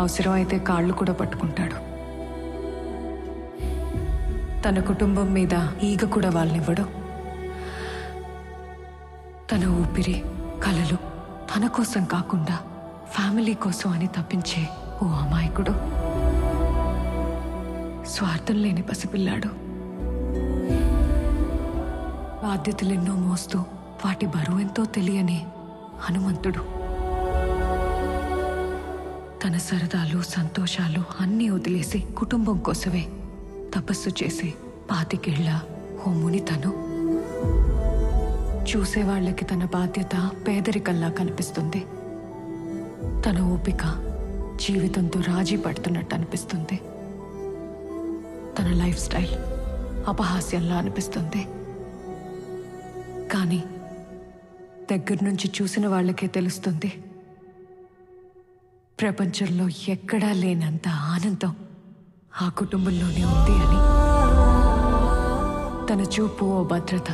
అవసరమైతే కాళ్ళు కూడా పట్టుకుంటాడు. తన కుటుంబం మీద ఈగ కూడా వాళ్ళనివ్వడు. తన ఊపిరి, కలలు తన కోసం కాకుండా ఫ్యామిలీ కోసం అని తప్పించే ఓ అమాయకుడు, స్వార్థం లేని పసిపిల్లాడు. బాధ్యతలెన్నో మోస్తూ వాటి బరువెంతో తెలియని హనుమంతుడు. తన సరదాలు, సంతోషాలు అన్నీ వదిలేసి కుటుంబం కోసమే తపస్సు చేసి 25 ఏళ్ల ఓ ముని తను. చూసేవాళ్లకి తన బాధ్యత పేదరికంలా కనిపిస్తుంది. తన ఓపిక జీవితంతో రాజీ పడుతున్నట్టు అనిపిస్తుంది. తన లైఫ్ స్టైల్ అపహాస్యంలా అనిపిస్తుంది. కానీ దగ్గర నుంచి చూసిన వాళ్ళకే తెలుస్తుంది, ప్రపంచంలో ఎక్కడా లేనంత ఆనందం ఆ కుటుంబంలోనే ఉంది అని. తన చూపు ఓ భద్రత.